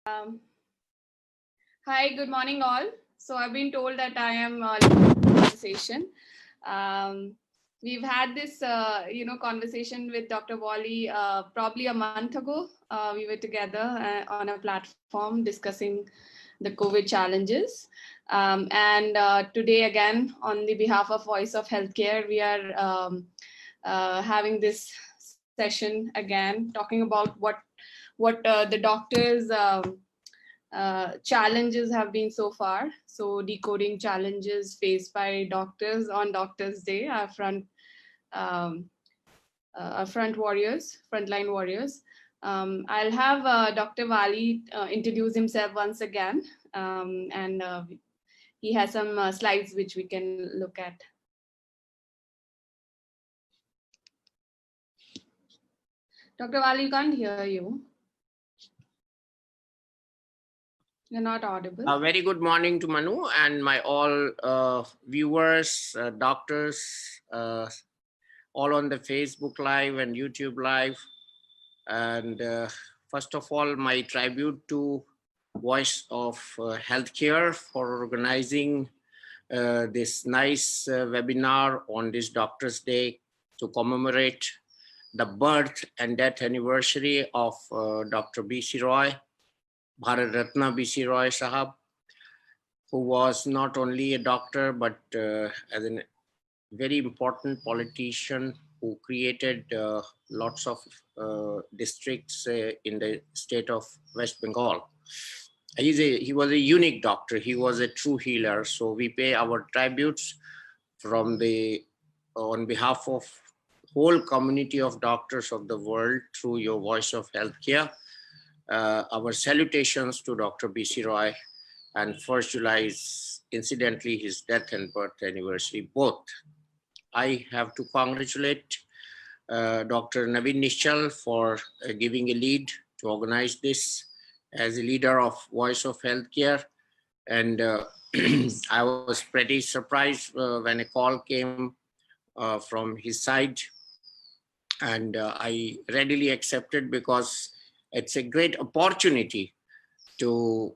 Um, Hi, good morning, all. So I've been told that I am leading the conversation. We've had this, conversation with Dr. Wally probably a month ago. We were together on a platform discussing the COVID challenges. And today, again, on the behalf of Voice of Healthcare, we are having this session again, talking about what the doctors. Challenges have been so far. So decoding challenges faced by doctors on Doctors' Day, um, our frontline warriors. I'll have Dr. Wali introduce himself once again, and he has some slides which we can look at. Dr. Wali, you can't hear you. You're not audible. A very good morning to Manu and my all viewers, doctors, all on the Facebook Live and YouTube Live. And first of all, my tribute to Voice of Healthcare for organizing this nice webinar on this Doctor's Day to commemorate the birth and death anniversary of Dr. B.C. Roy, Bharat Ratna B.C. Roy Sahab, who was not only a doctor, but as a very important politician who created lots of districts in the state of West Bengal. He was a unique doctor. He was a true healer. So we pay our tributes on behalf of whole community of doctors of the world through your Voice of Healthcare. Our salutations to Dr. B.C. Roy, and 1st July is incidentally his death and birth anniversary both. I have to congratulate Dr. Naveen Nishchal for giving a lead to organize this as a leader of Voice of Healthcare. And I was pretty surprised when a call came from his side, and I readily accepted because it's a great opportunity to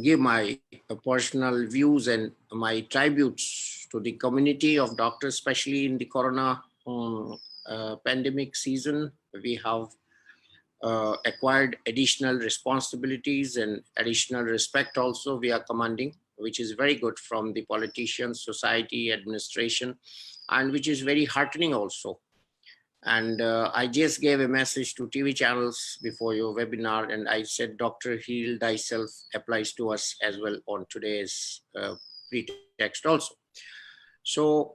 give my personal views and my tributes to the community of doctors, especially in the corona pandemic season. We have acquired additional responsibilities and additional respect also we are commanding, which is very good from the politicians, society, administration, and which is very heartening also. And I just gave a message to TV channels before your webinar, and I said, Doctor, heal thyself applies to us as well on today's pretext also. So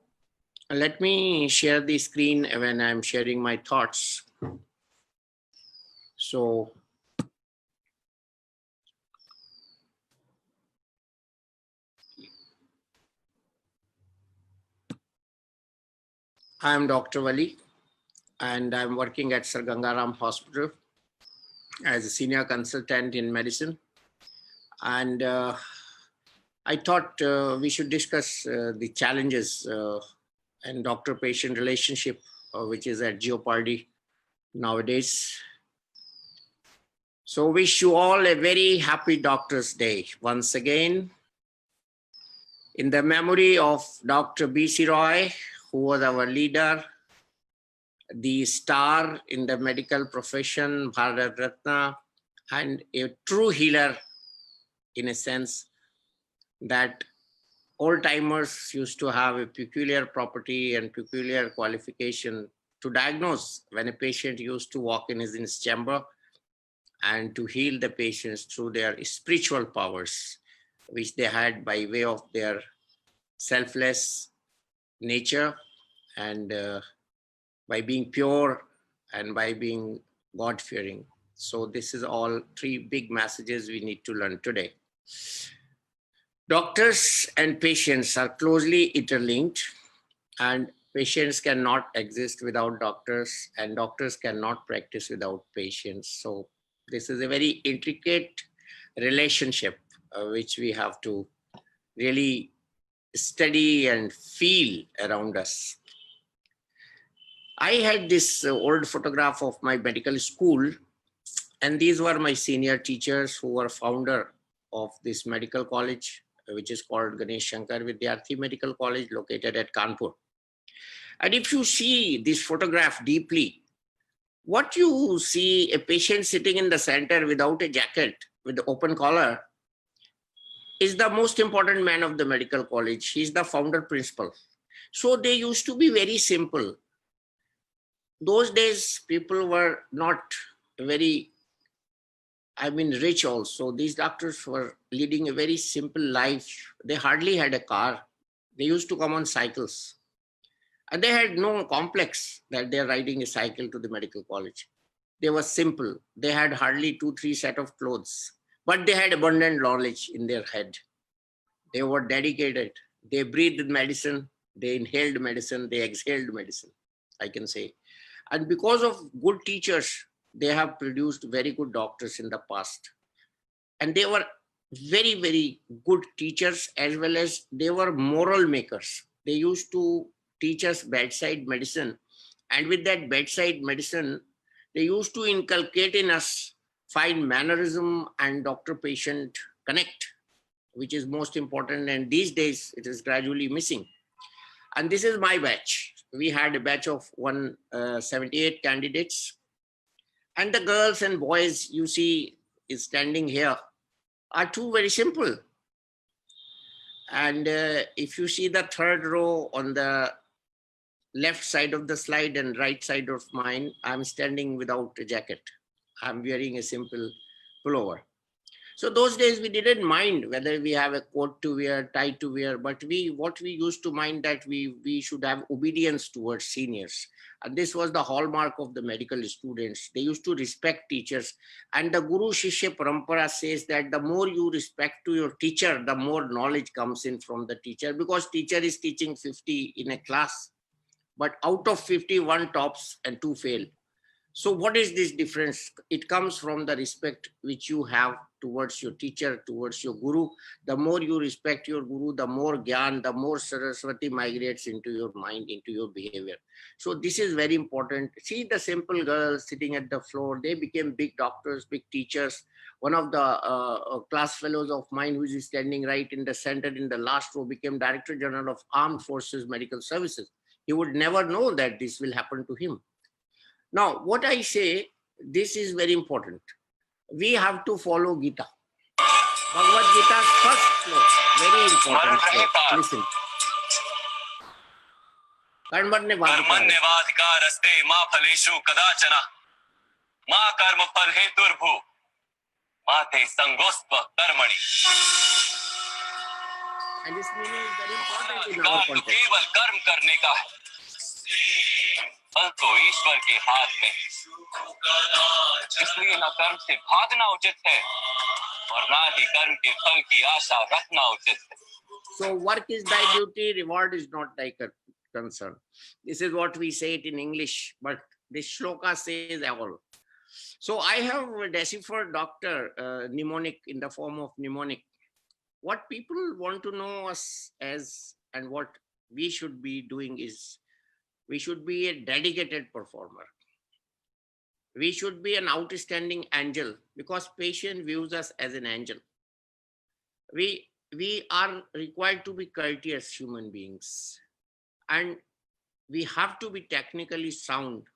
let me share the screen when I'm sharing my thoughts. So I'm Dr. Wali, and I'm working at Sir Gangaram Hospital as a senior consultant in medicine. And I thought we should discuss the challenges and doctor-patient relationship, which is at jeopardy nowadays. So wish you all a very happy Doctor's Day once again. In the memory of Dr. B.C. Roy, who was our leader, the star in the medical profession, Bharat Ratna, and a true healer in a sense that old-timers used to have a peculiar property and peculiar qualification to diagnose when a patient used to walk in his chamber and to heal the patients through their spiritual powers, which they had by way of their selfless nature and by being pure and by being God-fearing. So this is all three big messages we need to learn today. Doctors and patients are closely interlinked, and patients cannot exist without doctors, and doctors cannot practice without patients. So this is a very intricate relationship which we have to really study and feel around us. I had this old photograph of my medical school, And these were my senior teachers who were founder of this medical college, which is called Ganesh Shankar Vidyarthi Medical College, located at Kanpur. And if you see this photograph deeply, what you see, a patient sitting in the center without a jacket, with the open collar, is the most important man of the medical college. He's the founder principal. So they used to be very simple. Those days, people were not very, rich also. These doctors were leading a very simple life. They hardly had a car. They used to come on cycles. And they had no complex that they're riding a cycle to the medical college. They were simple. They had hardly 2-3 set of clothes, but they had abundant knowledge in their head. They were dedicated. They breathed medicine. They inhaled medicine. They exhaled medicine, I can say. And because of good teachers, they have produced very good doctors in the past. And they were very, very good teachers, as well as they were moral makers. They used to teach us bedside medicine. And with that bedside medicine, they used to inculcate in us fine mannerism and doctor-patient connect, which is most important. And these days, it is gradually missing. And this is my batch. We had a batch of 178 candidates. And the girls and boys you see is standing here are two very simple. And if you see the third row on the left side of the slide and right side of mine, I'm standing without a jacket. I'm wearing a simple pullover. So those days we didn't mind whether we have a coat to wear, tie to wear, but what we used to mind that we should have obedience towards seniors. And this was the hallmark of the medical students. They used to respect teachers. And the Guru Shishya Parampara says that the more you respect to your teacher, the more knowledge comes in from the teacher, because teacher is teaching 50 in a class, but out of 50, 1 tops and 2 fail. So what is this difference? It comes from the respect which you have towards your teacher, towards your guru. The more you respect your guru, the more gyan, the more Saraswati migrates into your mind, into your behavior. So this is very important. See the simple girls sitting at the floor, they became big doctors, big teachers. One of the class fellows of mine, who is standing right in the center in the last row, became Director General of Armed Forces Medical Services. He would never know that this will happen to him. Now, what I say, this is very important. We have to follow Gita. Bhagavad Gita's first sloka, very important sloka. Listen. कर्मण्यवाधिकारस्ते मा फलेषु कदाचन मा कर्म फल हेतुर्भु मा ते संगोस्त्व कर्मणि. And this meaning is very important in our context. केवल कर्म करने का है, फल तो ईश्वर के हाथ में. इसलिए न कर्म से भागना उचित है और ना ही कर्म के फल की आशा रखना उचित है. So work is thy duty, reward is not thy concern. This is what we say it in English, but this shloka says all. So I have deciphered doctor mnemonic in the form of mnemonic. What people want to know us as and what we should be doing is, we should be a dedicated performer. We should be an outstanding angel, because patient views us as an angel. We are required to be courteous human beings, and we have to be technically sound,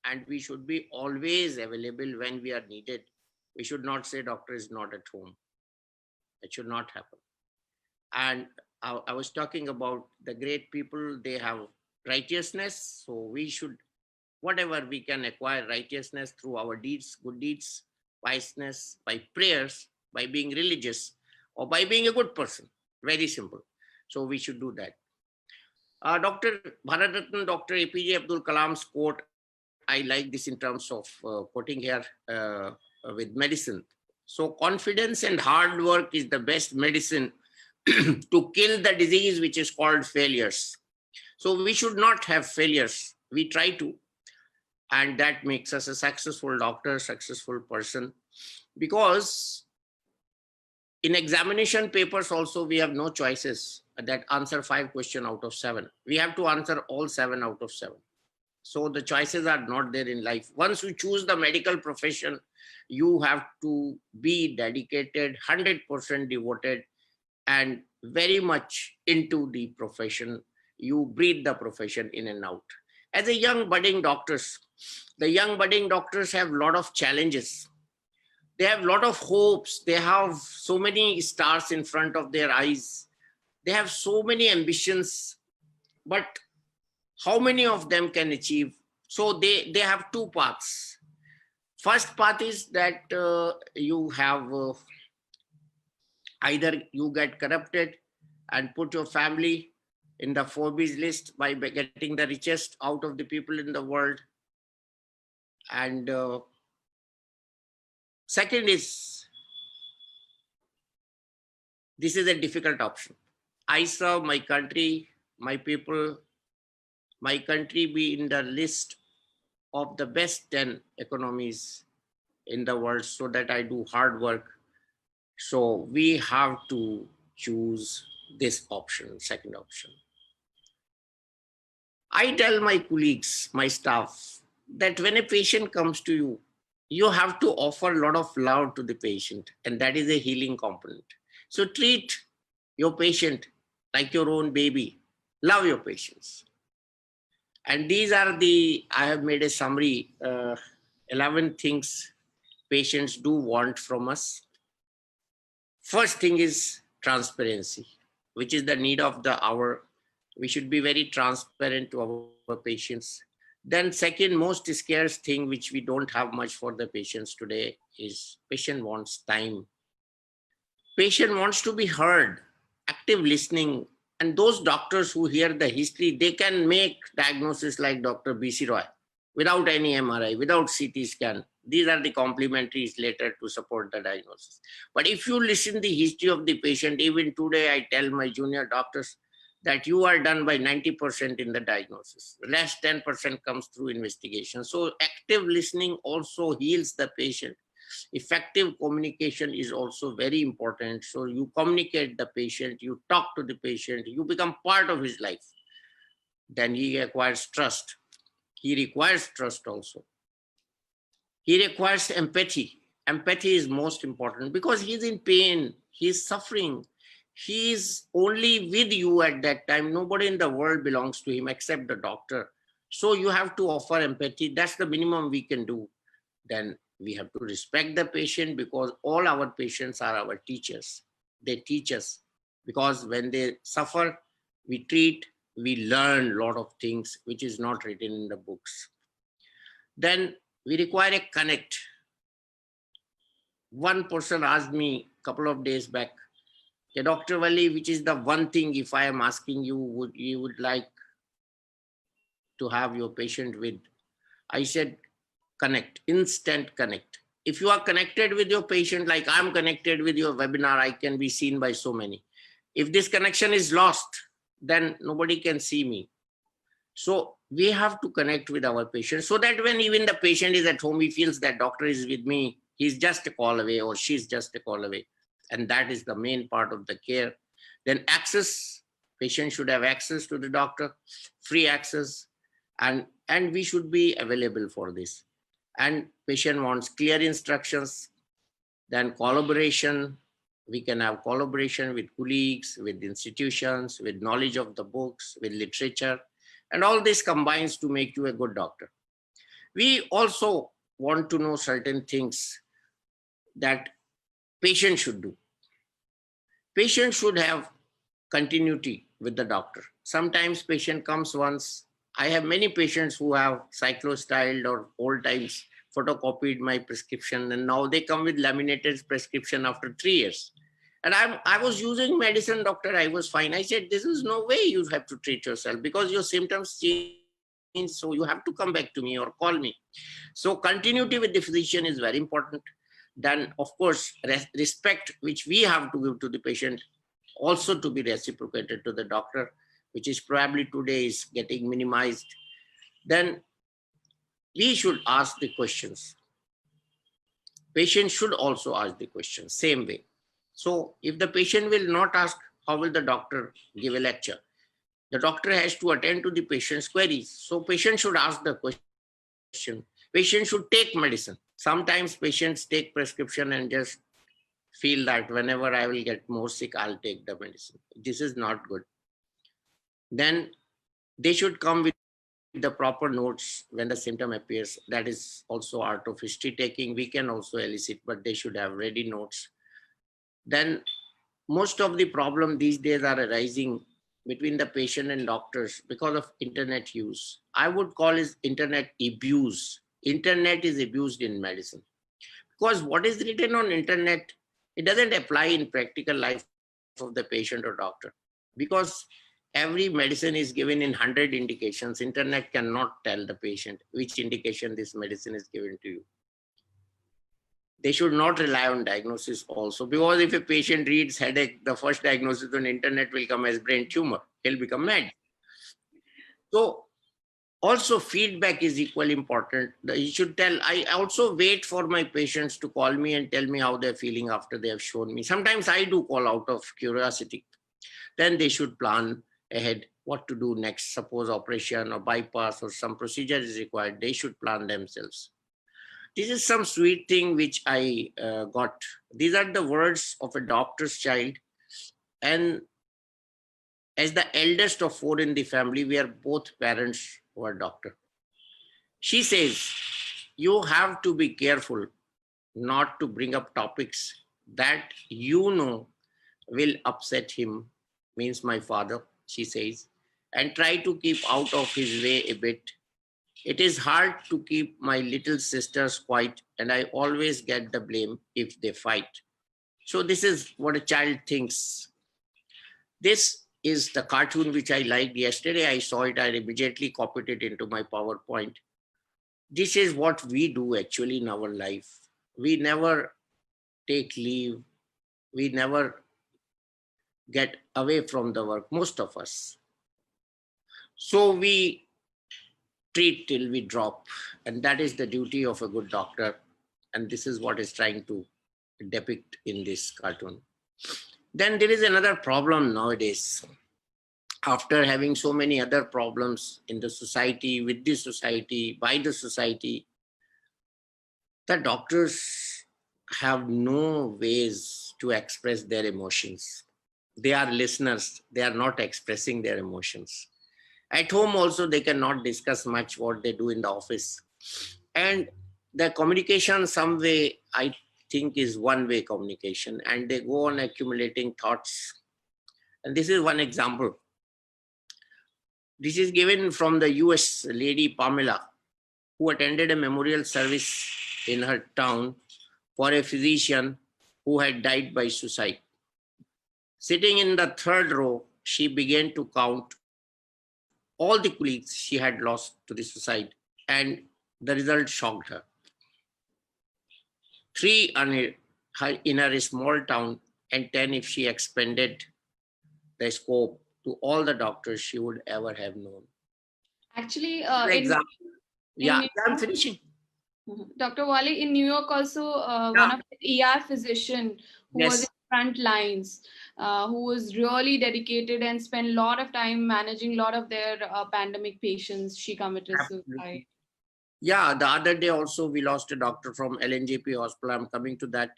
and we should be always available when we are needed. We should not say doctor is not at home. It should not happen. And I was talking about the great people, they have righteousness. So we should, whatever we can acquire righteousness through our deeds, good deeds, piousness, by prayers, by being religious, or by being a good person. Very simple. So we should do that. Dr. Bharat Ratna, Dr. APJ Abdul Kalam's quote, I like this in terms of quoting here with medicine. So confidence and hard work is the best medicine to kill the disease which is called failures. So we should not have failures. We try to, and that makes us a successful doctor, successful person. Because in examination papers also, we have no choices that answer 5 questions out of 7. We have to answer all 7 out of 7. So the choices are not there in life. Once you choose the medical profession, you have to be dedicated, 100% devoted, and very much into the profession. You breathe the profession in and out. As a young budding doctors, the young budding doctors have a lot of challenges. They have a lot of hopes. They have so many stars in front of their eyes. They have so many ambitions, but how many of them can achieve? So they have two paths. First path is that you have either you get corrupted and put your family in the Forbes list by getting the richest out of the people in the world. And second is, this is a difficult option. I serve my country, my people, my country be in the list of the best 10 economies in the world, so that I do hard work. So we have to choose this option, second option. I tell my colleagues, my staff, that when a patient comes to you, you have to offer a lot of love to the patient, and that is a healing component. So treat your patient like your own baby. Love your patients. And these are I have made a summary, 11 things patients do want from us. First thing is transparency, which is the need of the hour. We should be very transparent to our patients. Then second most scarce thing, which we don't have much for the patients today, is patient wants time. Patient wants to be heard, active listening. And those doctors who hear the history, they can make diagnosis like Dr. B.C. Roy without any MRI, without CT scan. These are the complementaries later to support the diagnosis. But if you listen the history of the patient, even today I tell my junior doctors that you are done by 90% in the diagnosis. The last 10% comes through investigation. So active listening also heals the patient. Effective communication is also very important. So you communicate the patient, you talk to the patient, you become part of his life. Then he acquires trust. He requires trust also. He requires empathy. Empathy is most important because he's in pain, he's suffering. He's only with you at that time. Nobody in the world belongs to him except the doctor. So you have to offer empathy. That's the minimum we can do. Then we have to respect the patient, because all our patients are our teachers. They teach us, because when they suffer, we treat, we learn a lot of things which is not written in the books. Then we require a connect. One person asked me a couple of days back, okay, Dr. Valli, which is the one thing, if I am asking you, you would like to have your patient with? I said, connect, instant connect. If you are connected with your patient, like I'm connected with your webinar, I can be seen by so many. If this connection is lost, then nobody can see me. So we have to connect with our patient, so that when even the patient is at home, he feels that doctor is with me. He's just a call away, or she's just a call away. And that is the main part of the care. Then access, patient should have access to the doctor, free access, and we should be available for this. And patient wants clear instructions. Then collaboration, we can have collaboration with colleagues, with institutions, with knowledge of the books, with literature, and all this combines to make you a good doctor. We also want to know certain things that patient should do. Patient should have continuity with the doctor. Sometimes patient comes once. I have many patients who have cyclostyled or old times photocopied my prescription, and now they come with laminated prescription after 3 years. And I was using medicine, doctor, I was fine. I said, this is no way you have to treat yourself, because your symptoms change, so you have to come back to me or call me. So continuity with the physician is very important. Then, of course, respect, which we have to give to the patient, also to be reciprocated to the doctor, which is probably today is getting minimized. Then we should ask the questions. Patient should also ask the questions, same way. So if the patient will not ask, how will the doctor give a lecture? The doctor has to attend to the patient's queries. So patient should ask the question. Patient should take medicine. Sometimes patients take prescription and just feel that whenever I will get more sick, I'll take the medicine. This is not good. Then they should come with the proper notes when the symptom appears. That is also art of history taking. We can also elicit, but they should have ready notes. Then most of the problem these days are arising between the patient and doctors because of internet use. I would call it internet abuse. Internet is abused in medicine because what is written on internet, it doesn't apply in practical life of the patient or doctor, because every medicine is given in 100 indications. Internet cannot tell the patient which indication this medicine is given to you. They should not rely on diagnosis also, because if a patient reads headache, the first diagnosis on internet will come as brain tumor. He'll become mad. So also feedback is equally important. You should tell. I also wait for my patients to call me and tell me how they're feeling after they have shown me. Sometimes I do call out of curiosity. Then they should plan ahead what to do next. Suppose operation or bypass or some procedure is required, they should plan themselves. This is some sweet thing which I got. These are the words of a doctor's child. And as the eldest of 4 in the family, we are both parents who are doctor. She says, you have to be careful not to bring up topics that you know will upset him, means my father, she says, and try to keep out of his way a bit. It is hard to keep my little sisters quiet, and I always get the blame if they fight. So this is what a child thinks. This is the cartoon which I liked yesterday. I saw it, I immediately copied it into my PowerPoint. This is what we do actually in our life. We never take leave. We never get away from the work, most of us. So we treat till we drop, and that is the duty of a good doctor. And this is what is trying to depict in this cartoon. Then there is another problem nowadays. After having so many other problems in the society, with the society, by the society, the doctors have no ways to express their emotions. They are listeners, they are not expressing their emotions. At home also, they cannot discuss much what they do in the office. And the communication some way, I think, is one-way communication, and they go on accumulating thoughts. And this is one example. This is given from the US lady Pamela, who attended a memorial service in her town for a physician who had died by suicide. Sitting in the third row, she began to count all the colleagues she had lost to the suicide, and the result shocked her. 3 in her small town, and 10 if she expanded the scope to all the doctors she would ever have known. Actually, For example, in I'm finishing. Dr. Wali, in New York also, one of the ER physician who was in front lines, who was really dedicated and spent a lot of time managing a lot of their pandemic patients, she committed suicide. Yeah, the other day also we lost a doctor from LNJP hospital. I'm coming to that.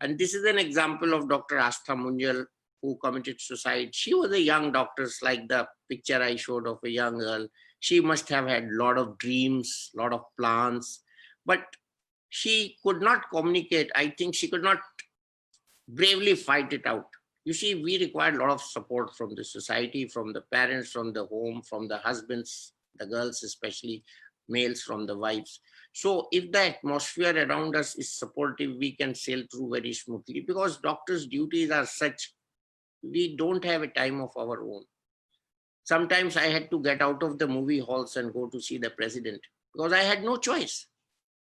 And this is an example of Dr. Astha Munjal, who committed suicide. She was a young doctor, like the picture I showed of a young girl. She must have had a lot of dreams, a lot of plans, but she could not communicate. I think she could not bravely fight it out. You see, we require a lot of support from the society, from the parents, from the home, from the husbands, the girls especially, males from the wives. So if the atmosphere around us is supportive, we can sail through very smoothly, because doctors' duties are such, we don't have a time of our own. Sometimes I had to get out of the movie halls and go to see the president because I had no choice.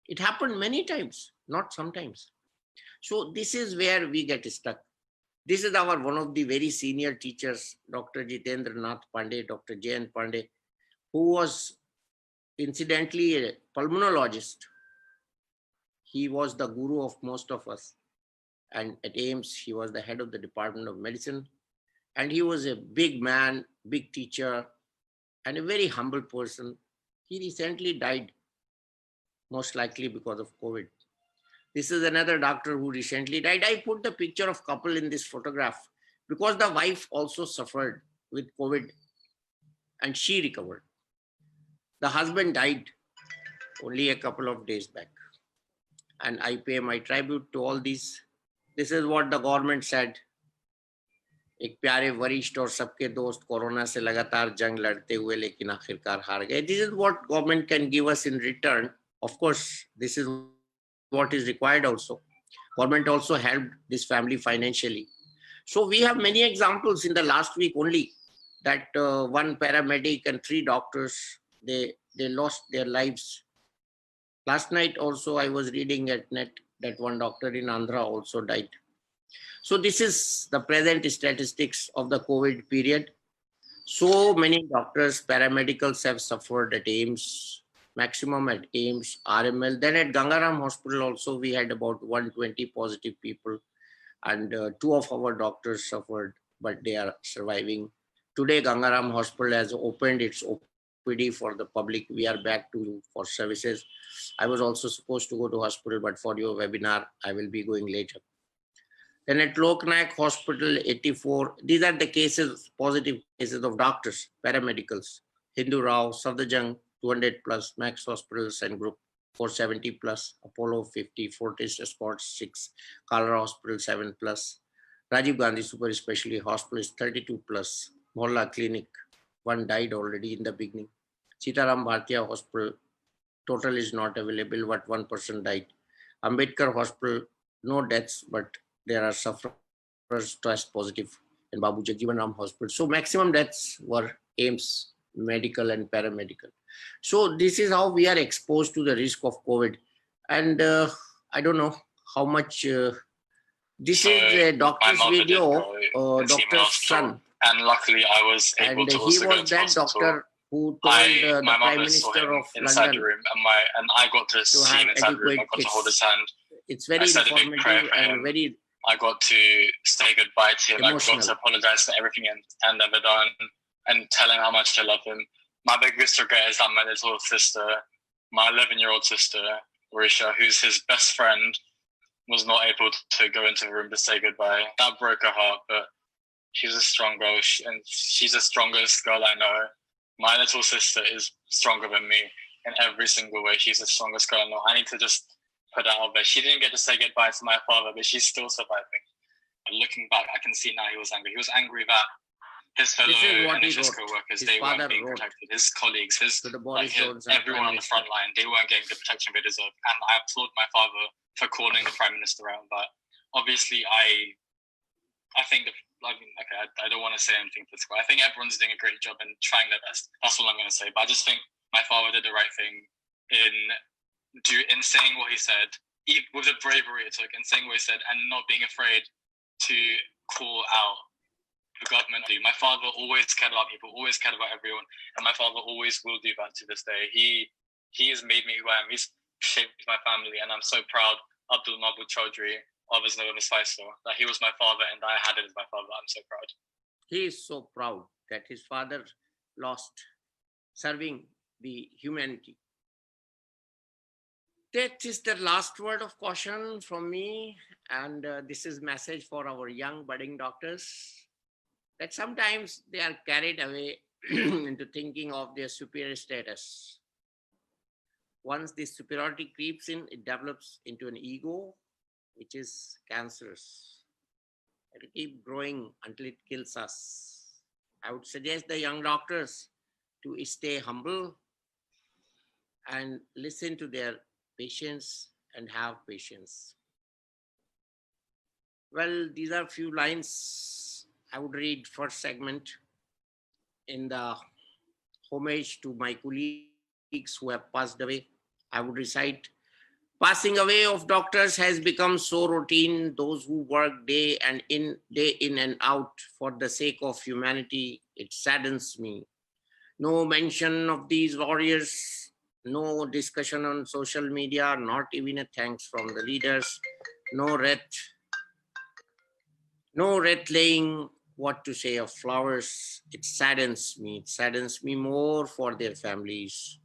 It happened many times, not sometimes. So this is where we get stuck. This is our one of the very senior teachers, Dr. Jitendra Nath Pandey, Dr. Jayan Pandey, who was incidentally a pulmonologist. He was the guru of most of us. And at AIMS, he was the head of the Department of Medicine. And he was a big man, big teacher, and a very humble person. He recently died, most likely because of COVID. This is another doctor who recently died. I put the picture of couple in this photograph because the wife also suffered with COVID and she recovered. The husband died only a couple of days back. And I pay my tribute to all these. This is what the government said. एक प्यारे वरिष्ठ और सबके दोस्त corona से लगातार जंग लड़ते हुए लेकिन आखिरकार हार गए. This is what government can give us in return. Of course, this is what is required also. Government also helped this family financially. So we have many examples in the last week only that one paramedic and 3 doctors, they lost their lives. Last night also I was reading at net that one doctor in Andhra also died. So this is the present statistics of the COVID period. So many doctors, paramedicals have suffered at AIMS, maximum at AIMS, RML. Then at Gangaram Hospital also we had about 120 positive people, and 2 of our doctors suffered, but they are surviving. Today Gangaram Hospital has opened its OPD for the public. We are back to for services. I was also supposed to go to hospital, but for your webinar, I will be going later. Then at Loknayak Hospital, 84. These are the cases, positive cases of doctors, paramedicals. Hindu Rao, Safdarjung, 200 plus, Max Hospitals and Group 470 plus, Apollo 50, Fortis Escorts 6, Kalra Hospital 7 plus, Rajiv Gandhi Super Specialty Hospital is 32 plus, Mohalla Clinic, 1 died already in the beginning. Sitaram Bhartiya Hospital, total is not available, but 1 person died. Ambedkar Hospital, no deaths, but there are sufferers test positive in Babu Jagjivan Ram Hospital. So maximum deaths were AIMS, medical and paramedical. So this is how we are exposed to the risk of COVID. And I don't know how much, this is a doctor's video, doctor's son. And luckily I was able to also go to hospital. Doctor who told the my Prime mother saw Minister him of inside London the room, and I got to see him inside the room. I got to hold his hand. It's very informative and very. I got to say goodbye to him. Emotional. I got to apologize for everything and ever done, and tell him how much I love him. My biggest regret is that my little sister, my 11-year-old sister, Risha, who's his best friend, was not able to go into the room to say goodbye. That broke her heart, but she's a strong girl, and she's the strongest girl I know. My little sister is stronger than me in every single way. She's the strongest girl I know. I need to just put that out there. She didn't get to say goodbye to my father, but she's still surviving. And looking back, I can see now he was angry. He was angry that his fellow NHS co-workers, they weren't being protected. His colleagues, everyone on the front line, they weren't getting the protection they deserve. And I applaud my father for calling the Prime Minister out. But obviously, I think I don't want to say anything political. I think everyone's doing a great job and trying their best. That's all I'm going to say. But I just think my father did the right thing in saying what he said, with the bravery it took, and saying what he said, and not being afraid to call out the government. My father always cared about people, always cared about everyone, and my father always will do that to this day. He has made me who I am. He's shaped my family, and I'm so proud, Abdul Mahbub Chaudhry, others know him as Faisal, that he was my father and I had him as my father. I'm so proud. He is so proud that his father lost serving the humanity. That is the last word of caution from me. And this is message for our young budding doctors, that sometimes they are carried away into thinking of their superior status. Once this superiority creeps in, it develops into an ego, which is cancerous. It will keep growing until it kills us. I would suggest the young doctors to stay humble and listen to their patients and have patience. Well, these are few lines I would read. First segment, in the homage to my colleagues who have passed away, I would recite, passing away of doctors has become so routine. Those who work day in and out for the sake of humanity, it saddens me. No mention of these warriors, no discussion on social media, not even a thanks from the leaders, no wreath laying, what to say of flowers. It saddens me. It saddens me more for their families.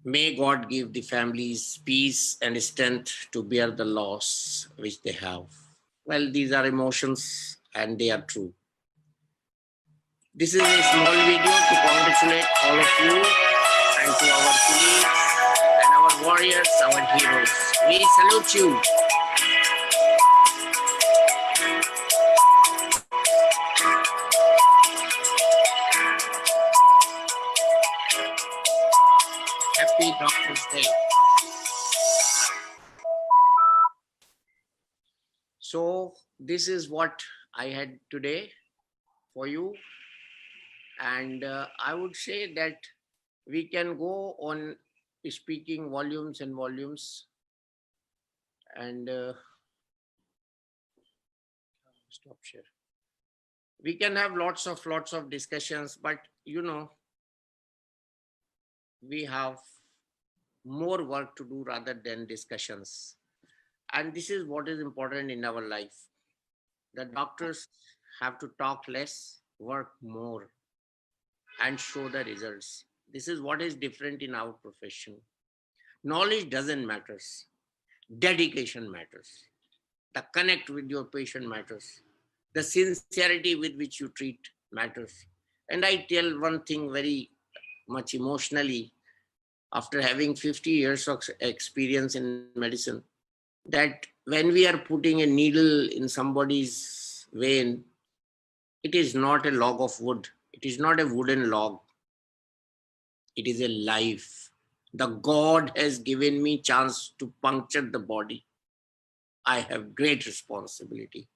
May God give the families peace and strength to bear the loss which they have. Well, these are emotions and they are true. This is a small video to congratulate all of you and to our colleagues and our warriors, our heroes. We salute you. Happy Doctor's Day. So this is what I had today for you. And I would say that we can go on speaking volumes and volumes. And stop share. We can have lots of discussions, but we have more work to do rather than discussions. And this is what is important in our life. The doctors have to talk less, work more, and show the results. This is what is different in our profession. Knowledge doesn't matter. Dedication matters. The connect with your patient matters. The sincerity with which you treat matters. And I tell one thing very much emotionally, after having 50 years of experience in medicine, that when we are putting a needle in somebody's vein, it is not a log of wood. It is not a wooden log. It is a life. The God has given me chance to puncture the body. I have great responsibility.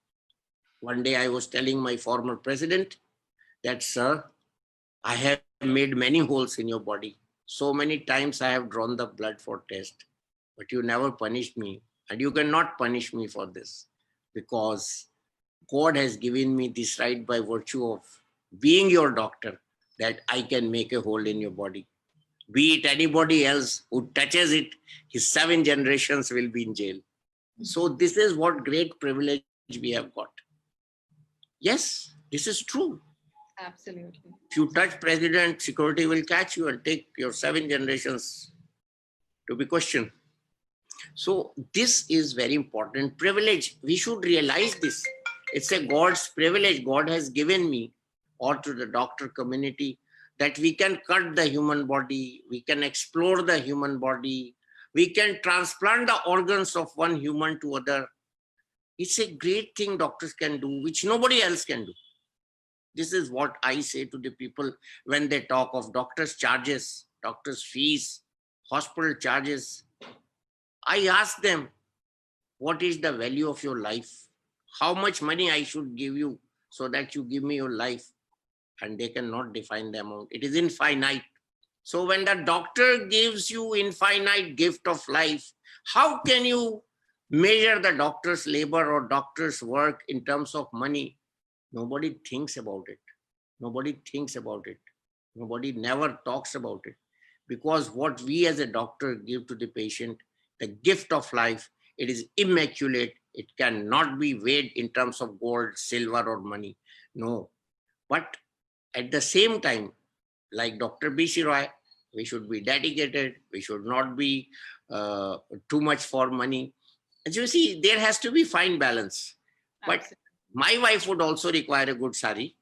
One day I was telling my former president that, sir, I have made many holes in your body. So many times I have drawn the blood for test, but you never punished me. And you cannot punish me for this because God has given me this right by virtue of being your doctor that I can make a hole in your body. Be it anybody else who touches it, his 7 generations will be in jail. So this is what great privilege we have got. Yes, this is true. Absolutely. If you touch president, security will catch you and take your 7 generations to be questioned. So this is very important privilege. We should realize this. It's a God's privilege God has given me or to the doctor community that we can cut the human body, we can explore the human body, we can transplant the organs of one human to other. It's a great thing doctors can do, which nobody else can do. This is what I say to the people when they talk of doctors' charges, doctors' fees, hospital charges. I ask them, what is the value of your life? How much money I should give you so that you give me your life? And they cannot define the amount. It is infinite. So when the doctor gives you infinite gift of life, how can you measure the doctor's labor or doctor's work in terms of money? Nobody thinks about it. Nobody thinks about it. Nobody never talks about it. Because what we as a doctor give to the patient, the gift of life, it is immaculate. It cannot be weighed in terms of gold, silver, or money. No. But at the same time, like Dr. B.C. Roy, we should be dedicated. We should not be too much for money. As you see, there has to be fine balance. But my wife would also require a good sari.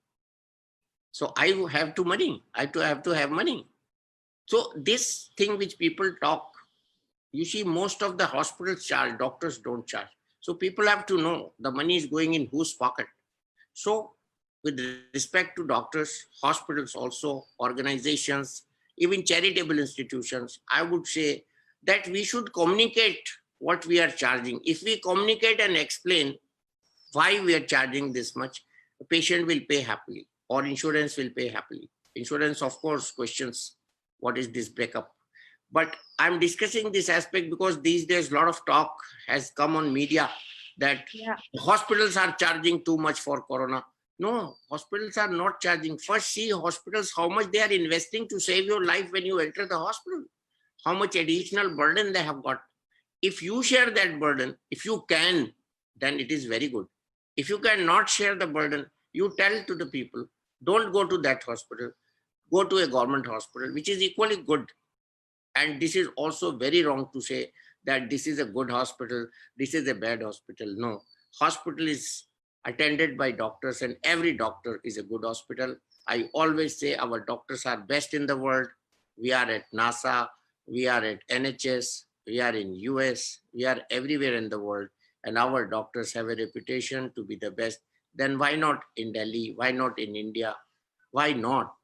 So I have to money. I have to have money. So this thing which people talk, you see, most of the hospitals charge, doctors don't charge. So people have to know the money is going in whose pocket. So with respect to doctors, hospitals also, organizations, even charitable institutions, I would say that we should communicate what we are charging. If we communicate and explain why we are charging this much, the patient will pay happily or insurance will pay happily. Insurance, of course, questions what is this breakup. But I'm discussing this aspect because these days a lot of talk has come on media that hospitals are charging too much for corona. No, hospitals are not charging. First, see hospitals, how much they are investing to save your life when you enter the hospital, how much additional burden they have got. If you share that burden, if you can, then it is very good. If you cannot share the burden, you tell to the people, don't go to that hospital, go to a government hospital, which is equally good. And this is also very wrong to say that this is a good hospital, this is a bad hospital. No, hospital is attended by doctors, and every doctor is a good hospital. I always say our doctors are best in the world. We are at NASA, we are at NHS, we are in US, we are everywhere in the world, and our doctors have a reputation to be the best. Then why not in Delhi? Why not in India? Why not?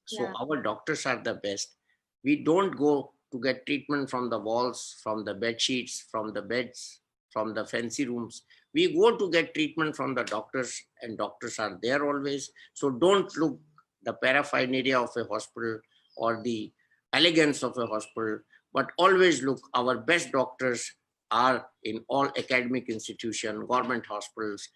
So Yeah. our doctors are the best. We don't go to get treatment from the walls, from the bed sheets, from the beds, from the fancy rooms. We go to get treatment from the doctors, and doctors are there always. So don't look the paraphernalia of a hospital or the elegance of a hospital, but always look our best doctors are in all academic institutions, government hospitals,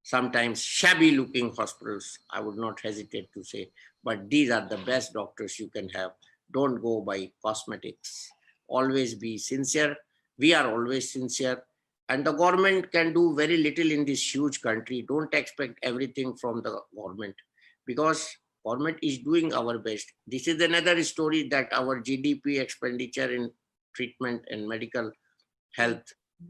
sometimes shabby looking hospitals, I would not hesitate to say, but these are the best doctors you can have. Don't go by cosmetics. Always be sincere. We are always sincere. And the government can do very little in this huge country. Don't expect everything from the government, because government is doing our best. This is another story that our GDP expenditure in treatment and medical health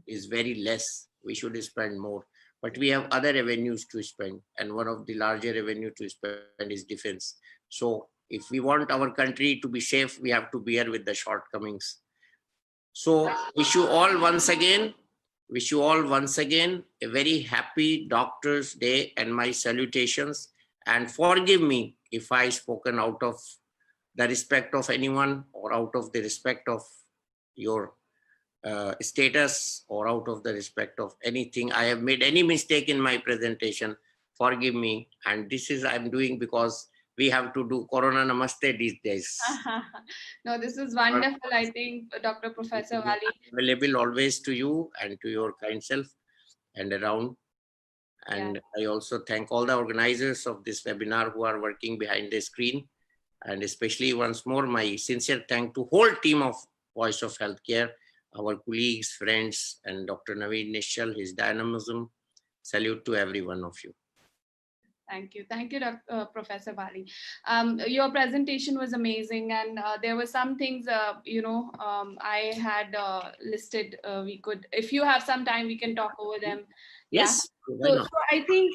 is very less. We should spend more, but we have other revenues to spend, and one of the larger revenue to spend is defense. So if we want our country to be safe, we have to bear with the shortcomings. So wish you all once again a very happy Doctors Day and my salutations. And forgive me if I spoken out of the respect of anyone or out of the respect of your status or out of the respect of anything. I have made any mistake in my presentation, forgive me. And this is I'm doing because we have to do Corona Namaste these days. No, this is wonderful. I think Dr. Professor Wali. Available always to you and to your kind self and around. And I also thank all the organizers of this webinar who are working behind the screen. And especially once more, my sincere thank to whole team of Voice of Healthcare, our colleagues, friends, and Dr. Naveen Nishal, his dynamism. Salute to every one of you. Thank you. Thank you, Professor Bali. Your presentation was amazing. And there were some things, I had listed. We could, if you have some time, we can talk over them. Yes. Yeah. So I think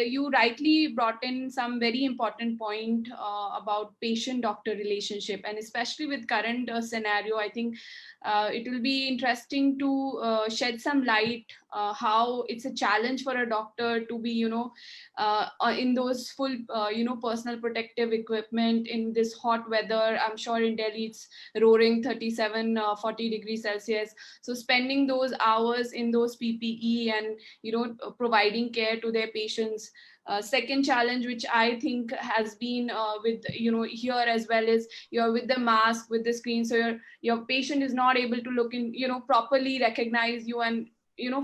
you rightly brought in some very important point about patient-doctor relationship. And especially with current scenario, I think it will be interesting to shed some light how it's a challenge for a doctor to be, in those full, personal protective equipment in this hot weather. I'm sure in Delhi it's roaring 37, 40 degrees Celsius. So spending those hours in those PPE and, providing care to their patients. Second challenge, which I think has been with, here as well, is you're with the mask, with the screen. So your patient is not able to look in, properly recognize you and,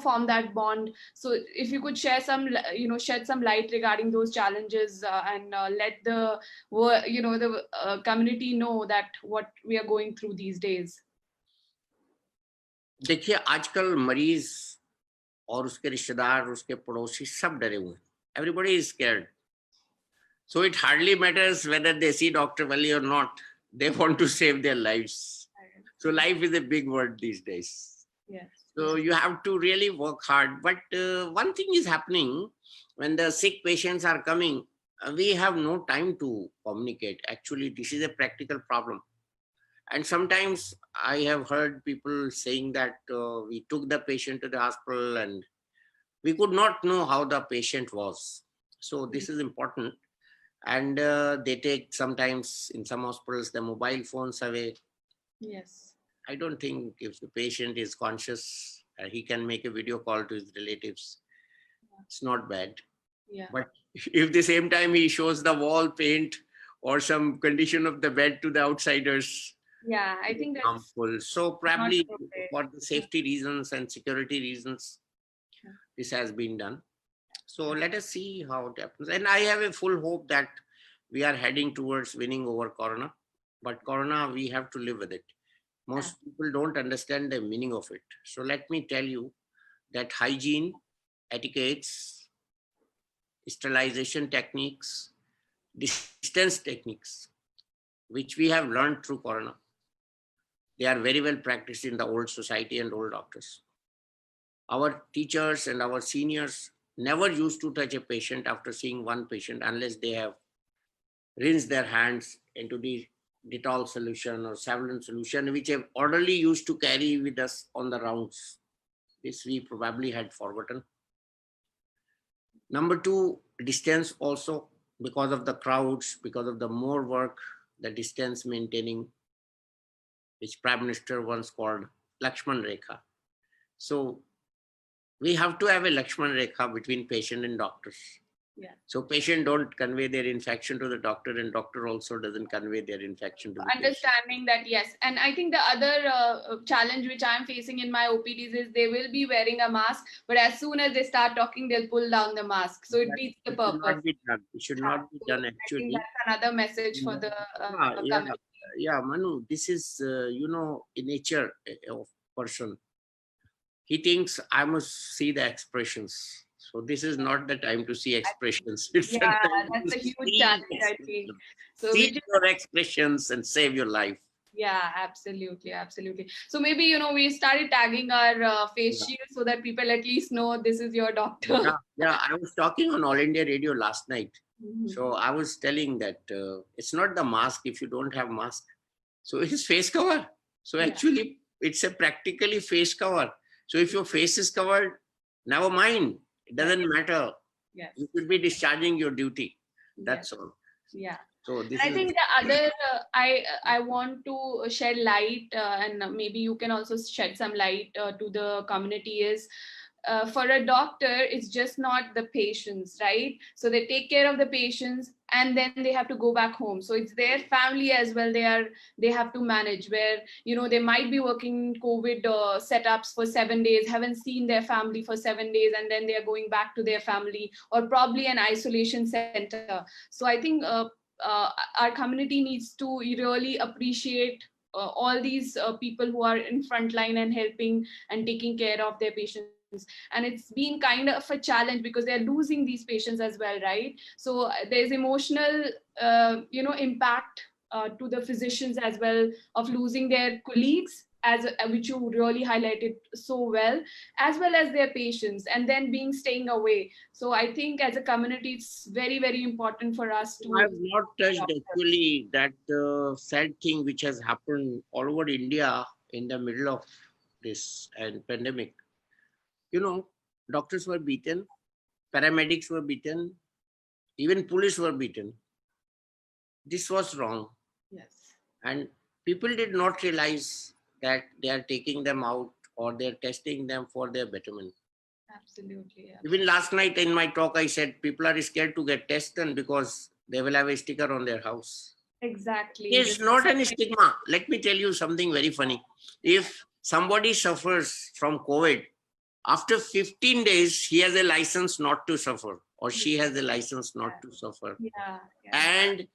form that bond. So if you could share some, shed some light regarding those challenges and let the, the community know that what we are going through these days. देखिए आजकल मरीज और उसके रिश्तेदार, उसके पड़ोसी सब डरे हुए हैं. Everybody is scared. So it hardly matters whether they see Dr. Wali or not. They want to save their lives. So life is a big word these days. Yes. So you have to really work hard. But one thing is happening when the sick patients are coming, we have no time to communicate. Actually, this is a practical problem. And sometimes I have heard people saying that we took the patient to the hospital and we could not know how the patient was. So this is important. And they take sometimes in some hospitals the mobile phones away. Yes. I don't think if the patient is conscious, he can make a video call to his relatives. It's not bad. Yeah. But if the same time he shows the wall paint or some condition of the bed to the outsiders, yeah, I think that's harmful. So probably for the safety reasons and security reasons, this has been done. So let us see how it happens. And I have a full hope that we are heading towards winning over Corona. But Corona, we have to live with it. Most people don't understand the meaning of it. So let me tell you that hygiene, etiquettes, sterilization techniques, distance techniques, which we have learned through Corona. They are very well practiced in the old society and old doctors. Our teachers and our seniors never used to touch a patient after seeing one patient unless they have rinsed their hands into the Dettol solution or Savlon solution, which a orderly used to carry with us on the rounds. This we probably had forgotten. Number two, distance also, because of the crowds, because of the more work, the distance maintaining, which Prime Minister once called Lakshman Rekha. So we have to have a Lakshman Rekha between patient and doctors. Yeah. So patient don't convey their infection to the doctor, and doctor also doesn't convey their infection to the patient. Understanding that, yes. And I think the other challenge which I'm facing in my OPDs is they will be wearing a mask, but as soon as they start talking, they'll pull down the mask. So it beats the purpose. Should not be done. It should not be done I think actually. that's another message for the community. Yeah, Manu, this is, in nature of person. He thinks I must see the expressions. So this is not the time to see expressions. It's the Yeah, time that's to a huge see challenge, I think. expressions. So See which is, your expressions and save your life. yeah, absolutely, absolutely. So maybe, we started tagging our face shield so that people at least know this is your doctor. Yeah, I was talking on All India Radio last night. Mhm. So I was telling that it's not the mask if you don't have mask. So it's face cover. So Yeah. actually, it's a practically face cover. So if your face is covered, never mind. It doesn't matter. Yes. You should be discharging your duty. That's all. Yeah. So this I is think the other I want to shed light and maybe you can also shed some light to the community is for a doctor it's just not the patients, right? So they take care of the patients and then they have to go back home, so it's their family as well they have to manage, where they might be working COVID setups for 7 days, haven't seen their family for 7 days, and then they are going back to their family or probably an isolation center. So I think our community needs to really appreciate all these people who are in front line and helping and taking care of their patients. And it's been kind of a challenge because they're losing these patients as well, right? So there's emotional impact to the physicians as well of losing their colleagues, as which you really highlighted so well as their patients, and then staying away. So I think as a community it's very, very important for us to I have not touched actually that sad thing which has happened all over India in the middle of this and pandemic. Doctors were beaten, paramedics were beaten, even police were beaten. This was wrong. Yes. And people did not realize that they are taking them out or they're testing them for their betterment. Absolutely. Yeah. Even last night in my talk, I said people are scared to get tested because they will have a sticker on their house. Exactly. It's not an stigma. Let me tell you something very funny. If somebody suffers from COVID, after 15 days, he has a license not to suffer, or she has a license not to suffer. Yeah. And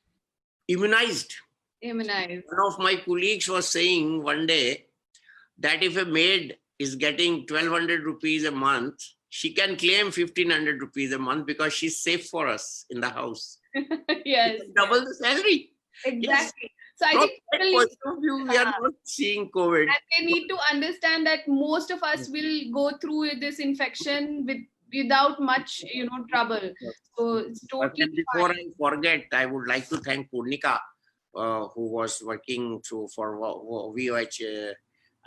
immunized. Immunized. One of my colleagues was saying one day that if a maid is getting 1,200 rupees a month, she can claim 1,500 rupees a month because she's safe for us in the house. Yes. Double the salary. Exactly. Yes. So I From think that point of view, we are not seeing COVID. And they need to understand that most of us will go through this infection without much, trouble. So it's totally Before fine. I forget, I would like to thank Purnika, who was working for VOH,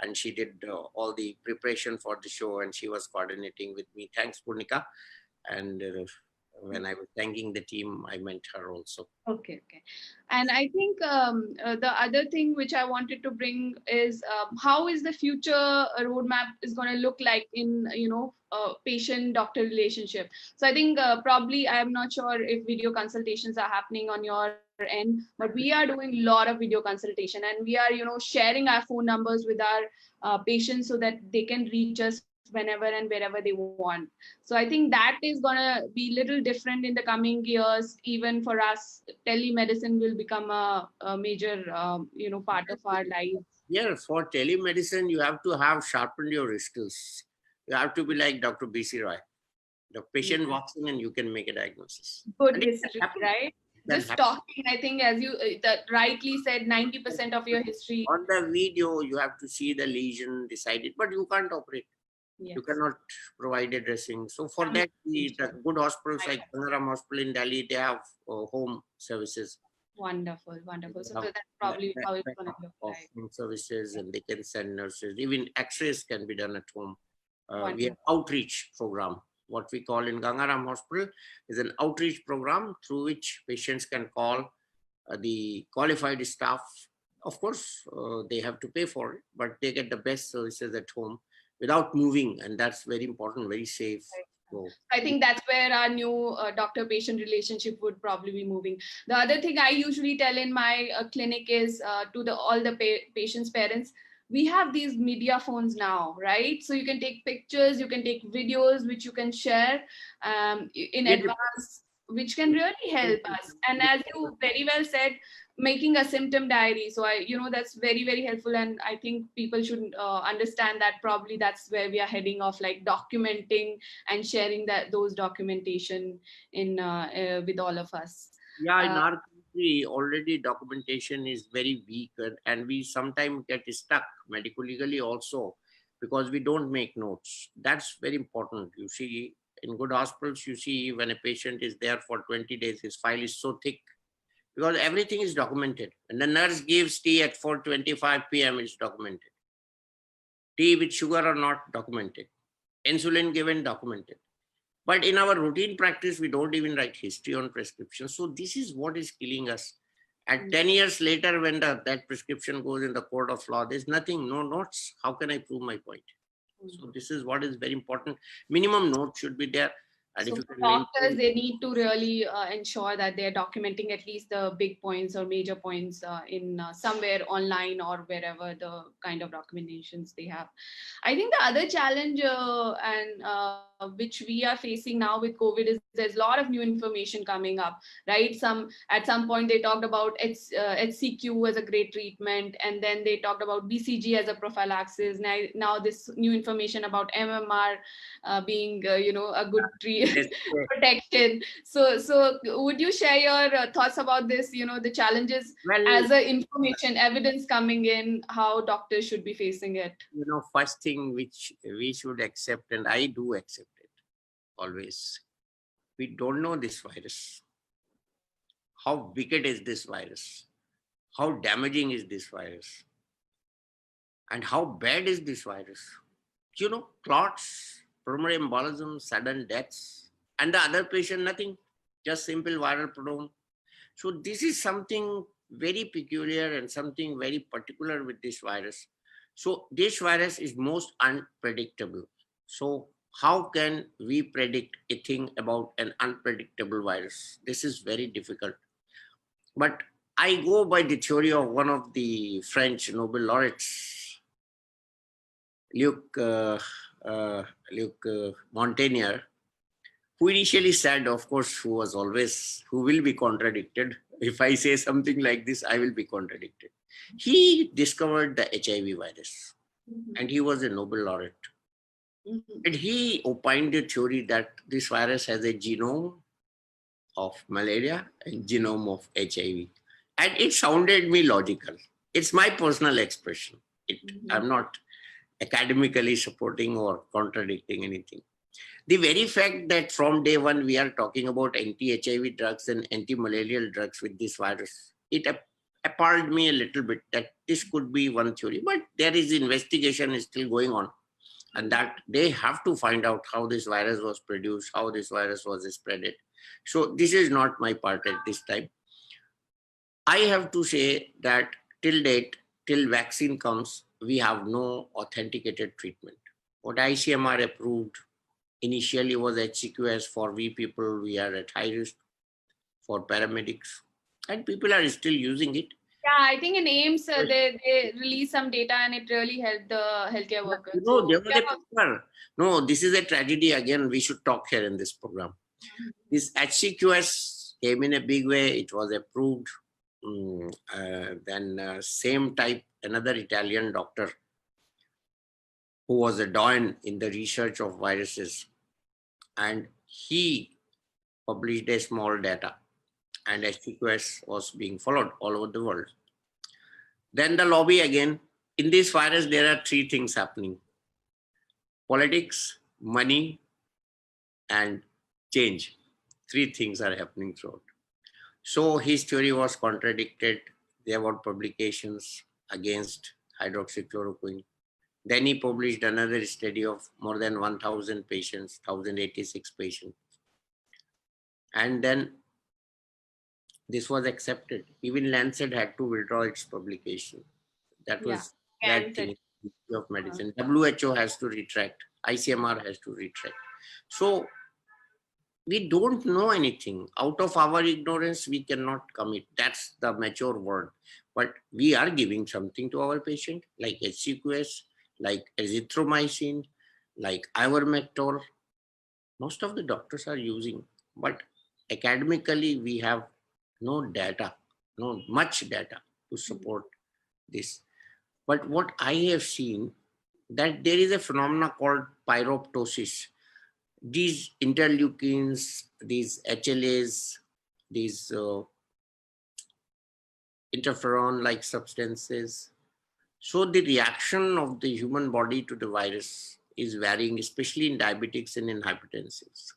and she did all the preparation for the show, and she was coordinating with me. Thanks, Purnika. And when I was thanking the team, I meant her also. Okay. And I think the other thing which I wanted to bring is how is the future roadmap is going to look like in patient-doctor relationship. So I think probably I am not sure if video consultations are happening on your end, but we are doing a lot of video consultation, and we are sharing our phone numbers with our patients so that they can reach us whenever and wherever they want. So I think that is going to be a little different in the coming years. Even for us, telemedicine will become a major part of our lives. Yeah, for telemedicine, you have to have sharpened your skills. You have to be like Dr. B.C. Roy. The patient walks in and you can make a diagnosis. Good And history, right? Just happen. talking, I think, as you that rightly said, 90% of your history. On the video, you have to see the lesion, decide it, but you can't operate. Yes. You cannot provide a dressing. So for that, the good hospitals like Gangaram Hospital in Delhi, they have home services. Wonderful, wonderful. So that's probably how it's going to look like. Home services, and they can send nurses. Even X-rays can be done at home. We have Wonderful. outreach program. What we call in Gangaram Hospital is an outreach program through which patients can call the qualified staff. Of course, they have to pay for it, but they get the best services at home without moving, and that's very important, very safe. So I think that's where our new doctor-patient relationship would probably be moving. The other thing I usually tell in my clinic is to all the patients' parents, we have these media phones now, right? So you can take pictures, you can take videos, which you can share in advance, which can really help us. And as you very well said, making a symptom diary. So that's very, very helpful. And I think people should understand that probably that's where we are heading off, like documenting and sharing those documentation in with all of us. Yeah, in our country, already documentation is very weak, and we sometimes get stuck medico-legally also because we don't make notes. That's very important. You see, in good hospitals, you see when a patient is there for 20 days, his file is so thick because everything is documented. And the nurse gives tea at 4:25 p.m. It's documented. Tea with sugar or not, documented. Insulin given, documented. But in our routine practice, we don't even write history on prescription. So this is what is killing us. And 10 years later, when that prescription goes in the court of law, there's nothing, no notes. How can I prove my point? So this is what is very important. Minimum notes should be there. And so if you can doctors, they need to really ensure that they're documenting at least the big points or major points in somewhere online or wherever the kind of documentations they have. I think the other challenge which we are facing now with COVID is there's a lot of new information coming up, right? At some point they talked about HCQ as a great treatment, and then they talked about BCG as a prophylaxis. Now this new information about MMR being a good protection. So would you share your thoughts about this? The challenges as a information evidence coming in, how doctors should be facing it. First thing which we should accept, and I do accept it always, we don't know this virus. How wicked is this virus? How damaging is this virus? And how bad is this virus? Clots, pulmonary embolism, sudden deaths, and the other patient, nothing, just simple viral prodrome. So this is something very peculiar and something very particular with this virus. So this virus is most unpredictable. So how can we predict a thing about an unpredictable virus? This is very difficult. But I go by the theory of one of the French Nobel laureates, Luc Montagnier, who initially said, of course, who will be contradicted. If I say something like this, I will be contradicted. He discovered the HIV virus, and he was a Nobel laureate. And he opined the theory that this virus has a genome of malaria and genome of HIV. And it sounded me logical. It's my personal expression. I'm not academically supporting or contradicting anything. The very fact that from day one we are talking about anti-HIV drugs and anti-malarial drugs with this virus, it appalled me a little bit that this could be one theory, but there is investigation is still going on, and that they have to find out how this virus was produced, how this virus was spreaded. So this is not my part at this time. I have to say that till date, till vaccine comes, we have no authenticated treatment. What ICMR approved initially was HCQS for we people, we are at high risk, for paramedics, and people are still using it. Yeah, I think in AIMS, they released some data and it really helped the healthcare workers. There was a paper. No, this is a tragedy. Again, we should talk here in this program. This HCQS came in a big way. It was approved. Then same type, another Italian doctor who was a doyen in the research of viruses, and he published a small data, and HQS was being followed all over the world. Then the lobby again. In this virus, there are three things happening: politics, money, and change. Three things are happening throughout. So his theory was contradicted. There were publications against hydroxychloroquine. Then he published another study of more than 1,000 patients, 1,086 patients. And then this was accepted. Even Lancet had to withdraw its publication. That was bad thing in the history of medicine. WHO has to retract. ICMR has to retract. So we don't know anything. Out of our ignorance, we cannot commit. That's the mature word. But we are giving something to our patient, like HCQS, like azithromycin, like ivermectin. Most of the doctors are using, but academically we have no data, no much data to support this. But what I have seen, that there is a phenomena called pyroptosis. These interleukins, these HLAs, these interferon-like substances. So the reaction of the human body to the virus is varying, especially in diabetics and in hypertensives.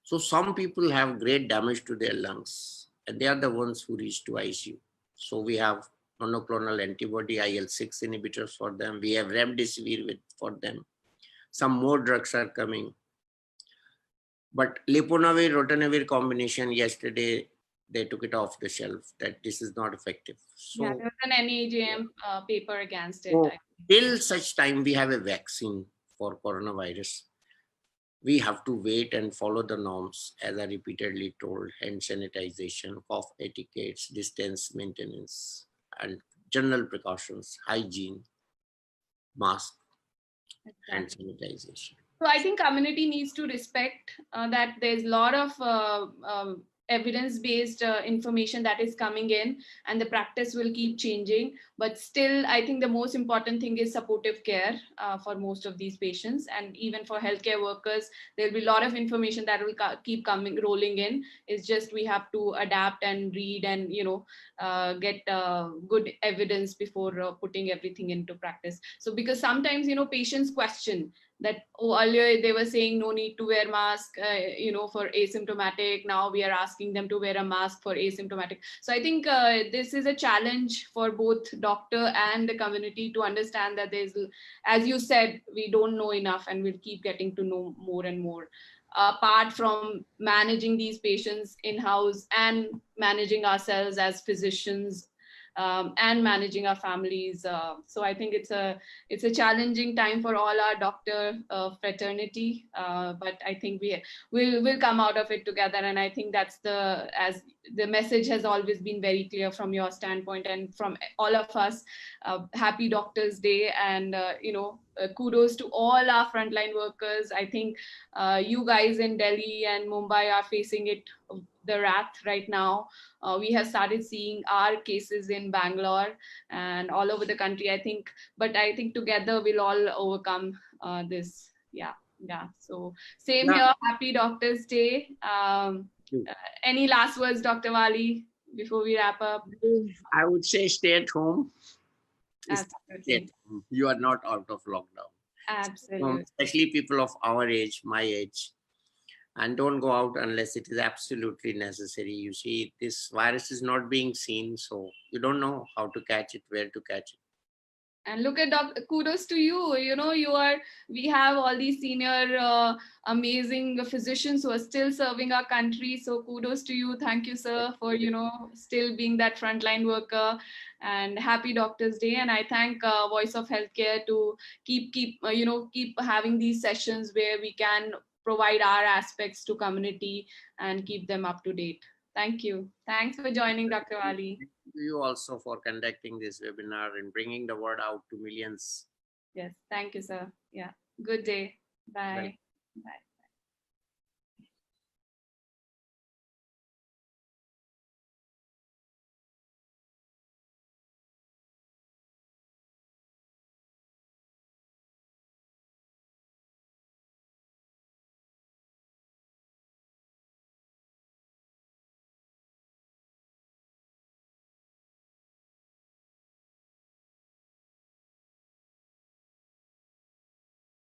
So some people have great damage to their lungs, and they are the ones who reach to ICU. So we have monoclonal antibody IL-6 inhibitors for them. We have remdesivir for them. Some more drugs are coming. But leponavir, rotenavir combination, yesterday they took it off the shelf, that this is not effective. So there was an NEJM paper against it. so till such time we have a vaccine for coronavirus, we have to wait and follow the norms, as I repeatedly told: hand sanitization, cough etiquettes, distance maintenance, and general precautions, hygiene, mask, hand sanitization. So I think community needs to respect that there's a lot of evidence-based information that is coming in, and the practice will keep changing. But still, I think the most important thing is supportive care for most of these patients, and even for healthcare workers, there'll be a lot of information that will keep rolling in. It's just we have to adapt and read and get good evidence before putting everything into practice. So because sometimes patients question that, oh, earlier they were saying no need to wear mask for asymptomatic, now we are asking them to wear a mask for asymptomatic. So I think this is a challenge for both doctor and the community to understand that there's, as you said, we don't know enough, and we'll keep getting to know more and more, apart from managing these patients in-house and managing ourselves as physicians, and managing our families. So I think it's a challenging time for all our doctor fraternity, but I think we'll come out of it together. And I think that's as the message has always been very clear from your standpoint and from all of us. Happy Doctors Day, and kudos to all our frontline workers. I think you guys in Delhi and Mumbai are facing the wrath right now. We have started seeing our cases in Bangalore and all over the country, I think. But I think together we'll all overcome this. Yeah. So same here. Happy Doctors Day. Any last words, Dr. Wali, before we wrap up? I would say stay at home. Absolutely. Stay at home. You are not out of lockdown. Absolutely. Especially people of our age, my age. And don't go out unless it is absolutely necessary. You see, this virus is not being seen, so you don't know how to catch it, where to catch it. And look at kudos to you. We have all these senior, amazing physicians who are still serving our country. So kudos to you. Thank you, sir, for, still being that frontline worker. And happy Doctors Day. And I thank Voice of Healthcare to keep having these sessions where we can provide our aspects to community and keep them up to date. Thank you. Thanks for joining, Dr. Wali. Thank you also for conducting this webinar and bringing the word out to millions. Yes, thank you, sir. Yeah, good day. Bye. Bye.